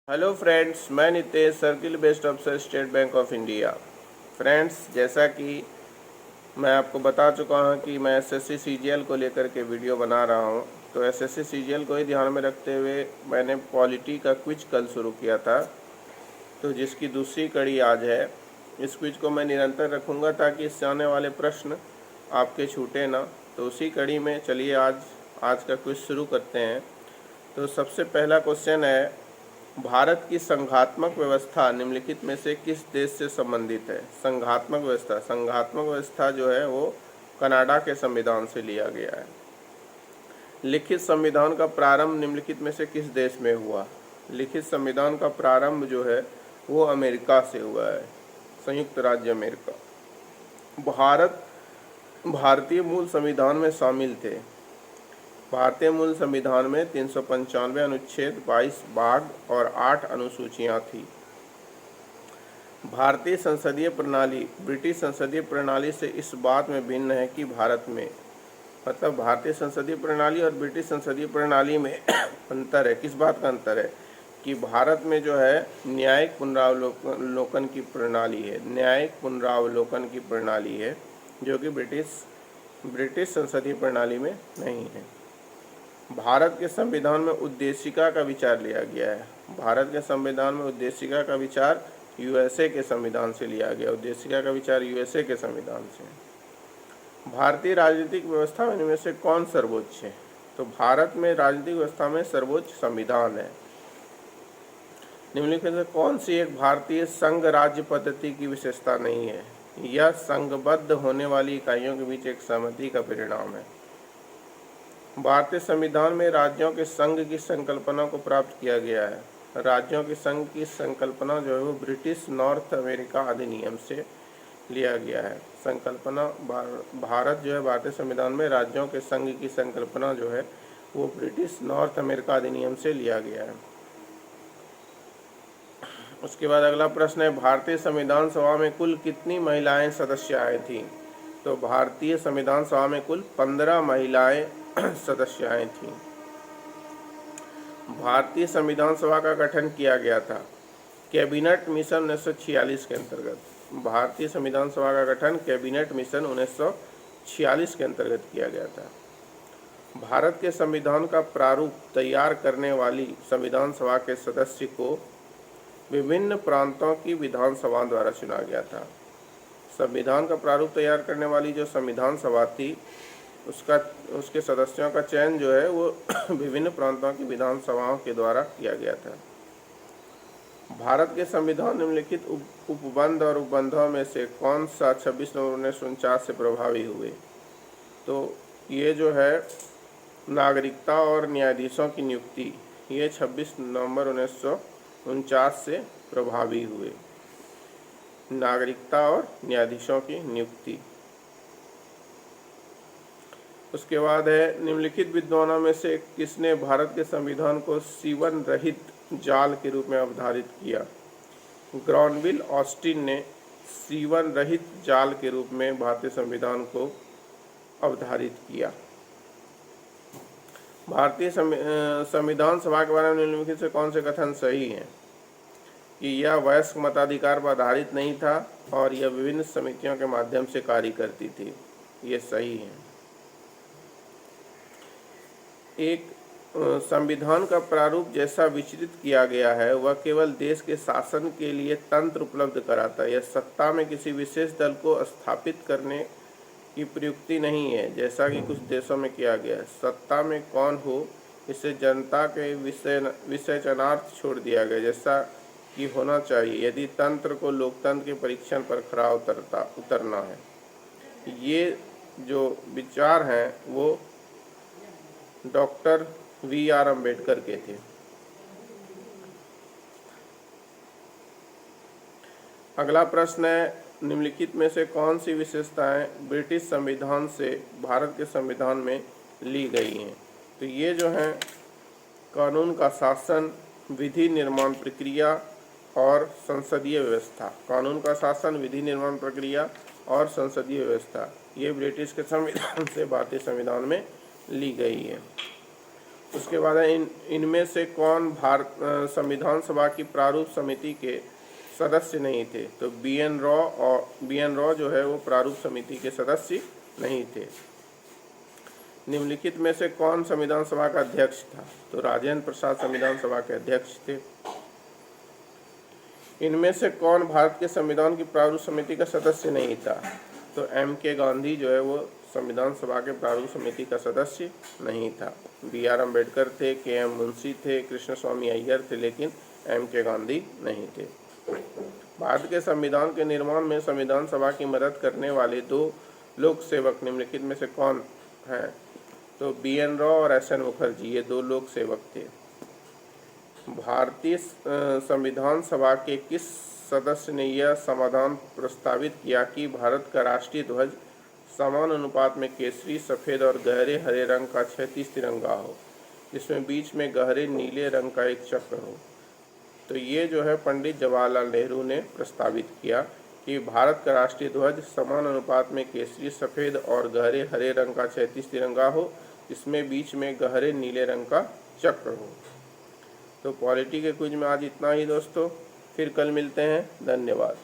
Hello friends, मैं Nitesh, circle based अफसर, state bank of India. Friends, जैसा कि मैं आपको बता चुका हूं कि मैं एसएससी सीजीएल को लेकर के वीडियो बना रहा हूं, तो एसएससी सीजीएल को ही ध्यान में रखते हुए मैंने पॉलिटी का क्विज कल शुरू किया था, तो जिसकी दूसरी कड़ी आज है। इस क्विज को मैं निरंतर रखूँगा ताकि इससे आने वाले प्रश्न आपके छूटे ना। तो उसी कड़ी में चलिए आज का क्विज शुरू करते हैं। तो सबसे पहला क्वेश्चन है, भारत की संघात्मक व्यवस्था निम्नलिखित में से किस देश से संबंधित है? संघात्मक व्यवस्था जो है वो कनाडा के संविधान से लिया गया है। लिखित संविधान का प्रारंभ निम्नलिखित में से किस देश में हुआ? लिखित संविधान का प्रारंभ जो है वो अमेरिका से हुआ है, संयुक्त राज्य अमेरिका। भारत भारतीय मूल संविधान में शामिल थे। भारतीय मूल संविधान में 395 अनुच्छेद, 22 भाग और 8 अनुसूचियां थी। भारतीय संसदीय प्रणाली ब्रिटिश संसदीय प्रणाली से इस बात में भिन्न है कि भारत में, मतलब भारतीय संसदीय प्रणाली और ब्रिटिश संसदीय प्रणाली में अंतर है। किस बात का अंतर है? कि भारत में जो है न्यायिक पुनरावलोकन की प्रणाली है, न्यायिक पुनरावलोकन की प्रणाली है, जो कि ब्रिटिश संसदीय प्रणाली में नहीं है। भारत के संविधान में उद्देशिका का विचार लिया गया है। भारत के संविधान में उद्देशिका का विचार यूएसए के संविधान से लिया गया। उद्देशिका का विचार यूएसए के संविधान से। भारतीय राजनीतिक व्यवस्था में इनमें से कौन सर्वोच्च है? तो भारत में राजनीतिक व्यवस्था में सर्वोच्च संविधान है। निम्नलिखित में कौन सी एक भारतीय संघ राज्य पद्धति की विशेषता नहीं है? यह संघबद्ध होने वाली इकाइयों के बीच एक सहमति का परिणाम है। भारतीय संविधान में राज्यों के संघ की संकल्पना को प्राप्त किया गया है। राज्यों के संघ की संकल्पना जो है वो ब्रिटिश नॉर्थ अमेरिका अधिनियम से लिया गया है। संकल्पना भारत जो है भारतीय संविधान में राज्यों के संघ की संकल्पना जो है वो ब्रिटिश नॉर्थ अमेरिका अधिनियम से लिया गया है। उसके बाद अगला प्रश्न है, भारतीय संविधान सभा में कुल कितनी महिलाएं सदस्याएं थीं? तो भारतीय संविधान सभा में कुल 15 महिलाएं सदस्याएं थीं। भारतीय संविधान सभा का गठन किया गया था कैबिनेट मिशन 1946 के अंतर्गत। भारतीय संविधान सभा का गठन कैबिनेट मिशन 1946 के अंतर्गत किया गया था। भारत के संविधान का प्रारूप तैयार करने वाली संविधान सभा के सदस्य को विभिन्न प्रांतों की विधानसभा द्वारा चुना गया था। संविधान का प्रारूप तैयार करने वाली जो संविधान सभा थी उसके सदस्यों का चयन जो है वो विभिन्न प्रांतों की विधानसभाओं के द्वारा किया गया था। भारत के संविधान निम्नलिखित उपबंध और उपबंधों में से कौन सा 26 नवंबर 1949 से प्रभावी हुए? तो ये जो है नागरिकता और न्यायाधीशों की नियुक्ति, ये 26 नवंबर 1949 से प्रभावी हुए। नागरिकता और न्यायाधीशों की नियुक्ति। उसके बाद है, निम्नलिखित विद्वानों में से किसने भारत के संविधान को सीवन रहित जाल के रूप में अवधारित किया? ग्रॉनविल ऑस्टिन ने सीवन रहित जाल के रूप में भारतीय संविधान को अवधारित किया। भारतीय संविधान सभा के बारे में निम्नलिखित से कौन से कथन सही हैं? कि यह वयस्क मताधिकार पर आधारित नहीं था और यह विभिन्न समितियों के माध्यम से कार्य करती थी। ये सही है। एक संविधान का प्रारूप जैसा विचलित किया गया है वह केवल देश के शासन के लिए तंत्र उपलब्ध कराता है। यह सत्ता में किसी विशेष दल को स्थापित करने की प्रयुक्ति नहीं है, जैसा कि कुछ देशों में किया गया है। सत्ता में कौन हो इसे जनता के विवेचनार्थ छोड़ दिया गया, जैसा कि होना चाहिए यदि तंत्र को लोकतंत्र के परीक्षण पर खरा उतरना है। ये जो विचार हैं वो डॉक्टर वी.आर. अम्बेडकर के थे। अगला प्रश्न है, निम्नलिखित में से कौन सी विशेषताएं ब्रिटिश संविधान से भारत के संविधान में ली गई हैं? तो ये जो हैं कानून का शासन, विधि निर्माण प्रक्रिया और संसदीय व्यवस्था। कानून का शासन, विधि निर्माण प्रक्रिया और संसदीय व्यवस्था, ये ब्रिटिश के संविधान से भारतीय संविधान में ली गई है। उसके बाद इनमें से कौन भारत संविधान सभा की प्रारूप समिति के सदस्य नहीं थे? तो बी एन रॉ जो है वो प्रारूप समिति के सदस्य नहीं थे। निम्नलिखित में से कौन संविधान सभा का अध्यक्ष था? तो राजेंद्र प्रसाद संविधान सभा के अध्यक्ष थे। इनमें से कौन भारत के संविधान की प्रारूप समिति का सदस्य नहीं था? तो एम के गांधी जो है वो संविधान सभा के प्रारूप समिति का सदस्य नहीं था। बी आर अम्बेडकर थे, के एम मुंशी थे, कृष्ण स्वामी अय्यर थे, लेकिन एम के गांधी नहीं थे। भारत के संविधान के निर्माण में संविधान सभा की मदद करने वाले 2 लोक सेवक निम्नलिखित में से कौन हैं? तो बी एन रॉ और एस एन मुखर्जी, ये 2 लोक सेवक थे। भारतीय संविधान सभा के किस सदस्य ने यह समाधान प्रस्तावित किया कि भारत का राष्ट्रीय ध्वज समान अनुपात में केसरी, सफ़ेद और गहरे हरे रंग का क्षैतिज तिरंगा हो, जिसमें बीच में गहरे नीले रंग का एक चक्र हो? तो ये जो है पंडित जवाहरलाल नेहरू ने प्रस्तावित किया कि भारत का राष्ट्रीय ध्वज समान अनुपात में केसरी, सफ़ेद और गहरे हरे रंग का क्षैतिज तिरंगा हो, जिसमें बीच में गहरे नीले रंग का चक्र हो। तो पॉलिटी के क्विज में आज इतना ही दोस्तों, फिर कल मिलते हैं। धन्यवाद।